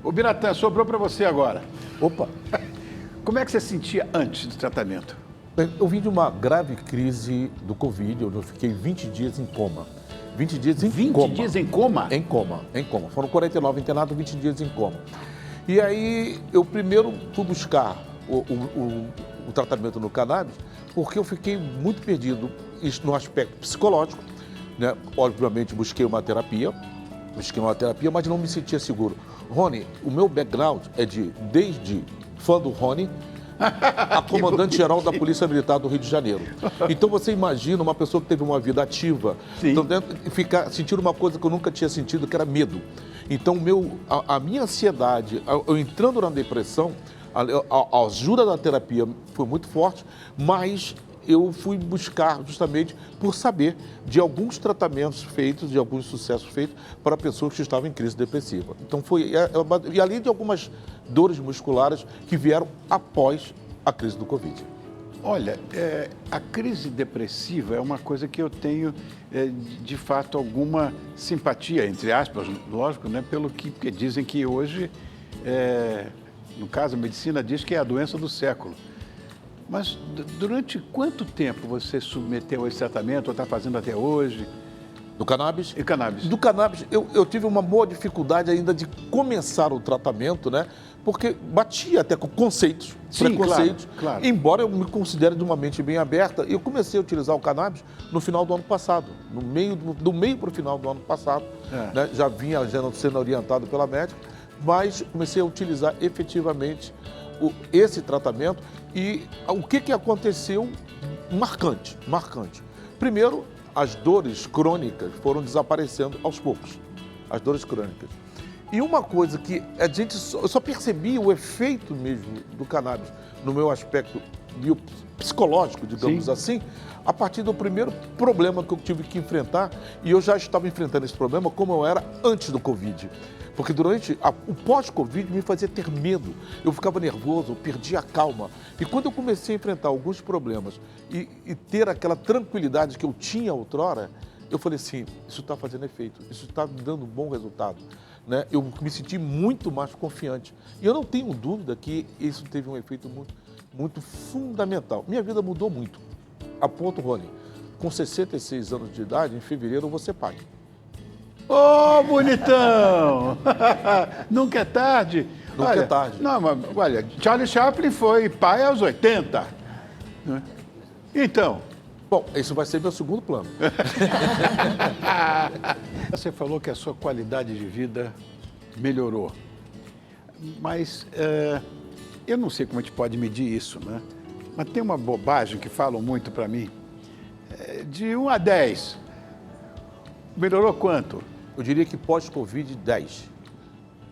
Ô, Biratã, sobrou para você agora. Opa! Como é que você se sentia antes do tratamento? Bem, eu vim de uma grave crise do Covid, onde eu fiquei 20 dias em coma. 20 dias em 20 coma. dias em coma? Em coma. Foram 49 internados, 20 dias em coma. E aí, eu primeiro fui buscar o tratamento no cannabis, porque eu fiquei muito perdido no aspecto psicológico, né? Obviamente, busquei uma terapia, mas não me sentia seguro. Rony, o meu background é desde fã do Rony, a comandante-geral da Polícia Militar do Rio de Janeiro. Então você imagina uma pessoa que teve uma vida ativa, então, ficar sentindo uma coisa que eu nunca tinha sentido, que era medo. Então a minha ansiedade, eu entrando na depressão, a ajuda da terapia foi muito forte, mas eu fui buscar justamente por saber de alguns tratamentos feitos, de alguns sucessos feitos para pessoas que estavam em crise depressiva. Então e além de algumas dores musculares que vieram após a crise do Covid. Olha, a crise depressiva é uma coisa que eu tenho, de fato, alguma simpatia, entre aspas, lógico, né, porque dizem que hoje, no caso, a medicina diz que é a doença do século. Mas durante quanto tempo você submeteu a esse tratamento, ou está fazendo até hoje? Do cannabis? E cannabis? Do cannabis, eu tive uma boa dificuldade ainda de começar o tratamento, né? Porque batia até com conceitos, preconceitos. Claro. Embora eu me considere de uma mente bem aberta, eu comecei a utilizar o cannabis no final do ano passado, do meio para o final do ano passado. Né? Já vinha sendo orientado pela médica, mas comecei a utilizar efetivamente esse tratamento. E o que aconteceu marcante? Primeiro, as dores crônicas foram desaparecendo aos poucos, as dores crônicas. E uma coisa que eu só percebi o efeito mesmo do cannabis no meu aspecto psicológico, digamos assim, a partir do primeiro problema que eu tive que enfrentar, e eu já estava enfrentando esse problema como eu era antes do Covid. Porque durante o pós-Covid me fazia ter medo, eu ficava nervoso, eu perdia a calma. E quando eu comecei a enfrentar alguns problemas e ter aquela tranquilidade que eu tinha outrora, eu falei assim, isso está fazendo efeito, isso está dando um bom resultado. Né? Eu me senti muito mais confiante. E eu não tenho dúvida que isso teve um efeito muito fundamental. Minha vida mudou muito. A ponto, Rony, com 66 anos de idade, em fevereiro eu vou ser pai. Ô, bonitão! Nunca é tarde. Nunca é tarde. Não, mas olha, Charlie Chaplin foi pai aos 80. Então... Bom, isso vai ser meu segundo plano. Você falou que a sua qualidade de vida melhorou. Mas eu não sei como a gente pode medir isso, né? Mas tem uma bobagem que falam muito para mim. De 1 a 10, melhorou quanto? Eu diria que pós-Covid, 10.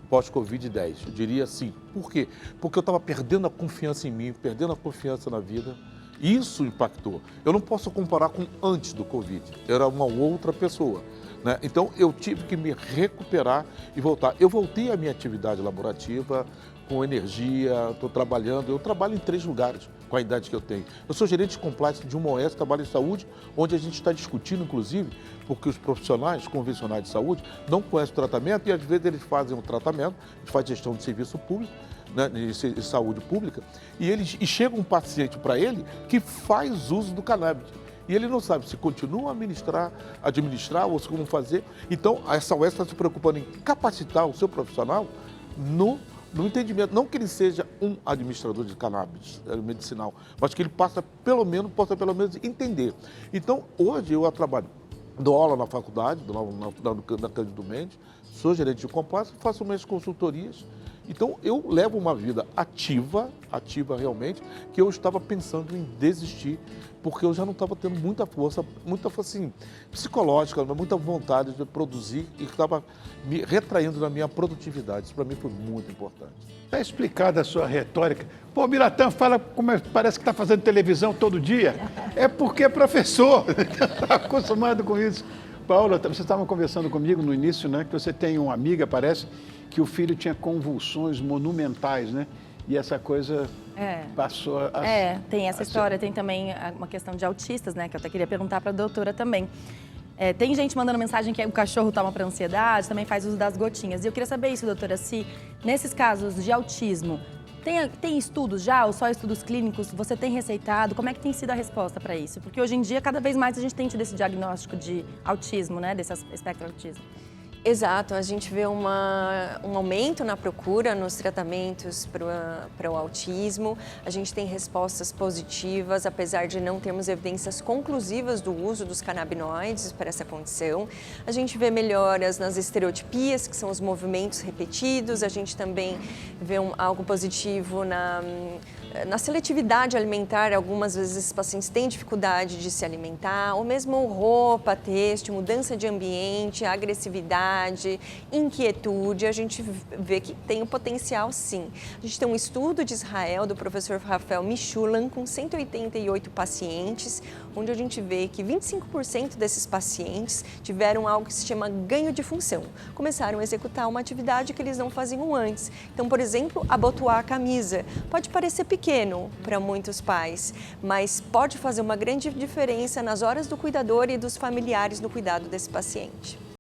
Pós-Covid, 10. Eu diria sim. Por quê? Porque eu estava perdendo a confiança em mim, perdendo a confiança na vida. Isso impactou. Eu não posso comparar com antes do Covid. Eu era uma outra pessoa. Né? Então, eu tive que me recuperar e voltar. Eu voltei à minha atividade laborativa com energia, estou trabalhando. Eu trabalho em 3 lugares com a idade que eu tenho. Eu sou gerente de compliance de uma OS, trabalho em saúde, onde a gente está discutindo, inclusive, porque os profissionais convencionais de saúde não conhecem o tratamento e, às vezes, eles fazem o tratamento, a gente faz gestão de serviço público, né, de saúde pública, e chega um paciente para ele que faz uso do cannabis. E ele não sabe se continua a administrar ou se como fazer. Então, essa OS está se preocupando em capacitar o seu profissional no entendimento. Não que ele seja um administrador de cannabis medicinal, mas que ele possa pelo menos entender. Então, hoje eu trabalho, dou aula na faculdade, na Cândido Mendes, sou gerente de compliance, faço minhas consultorias. Então, eu levo uma vida ativa realmente, que eu estava pensando em desistir, porque eu já não estava tendo muita força assim, psicológica, muita vontade de produzir e estava me retraindo na minha produtividade. Isso para mim foi muito importante. Está explicada a sua retórica. Pô, Biratã fala como parece que está fazendo televisão todo dia. É porque é professor, está acostumado com isso. Paula, você estava conversando comigo no início, né, que você tem uma amiga, parece, que o filho tinha convulsões monumentais, né? E essa coisa passou a... tem essa história. Tem também uma questão de autistas, né? Que eu até queria perguntar para a doutora também. Tem gente mandando mensagem que o cachorro toma para ansiedade, também faz uso das gotinhas. E eu queria saber isso, doutora, se nesses casos de autismo, tem estudos já, ou só estudos clínicos, você tem receitado? Como é que tem sido a resposta para isso? Porque hoje em dia, cada vez mais a gente tem tido esse diagnóstico de autismo, né, desse espectro autismo. Exato, a gente vê um aumento na procura nos tratamentos para o autismo. A gente tem respostas positivas, apesar de não termos evidências conclusivas do uso dos canabinoides para essa condição. A gente vê melhoras nas estereotipias, que são os movimentos repetidos. A gente também vê algo positivo na seletividade alimentar. Algumas vezes esses pacientes têm dificuldade de se alimentar, ou mesmo roupa, têxtil, mudança de ambiente, agressividade, inquietude. A gente vê que tem o potencial, sim. A gente tem um estudo de Israel do professor Rafael Mishulam com 188 pacientes, onde a gente vê que 25% desses pacientes tiveram algo que se chama ganho de função. Começaram a executar uma atividade que eles não faziam antes. Então, por exemplo, abotoar a camisa. Pode parecer pequeno para muitos pais, mas pode fazer uma grande diferença nas horas do cuidador e dos familiares no cuidado desse paciente.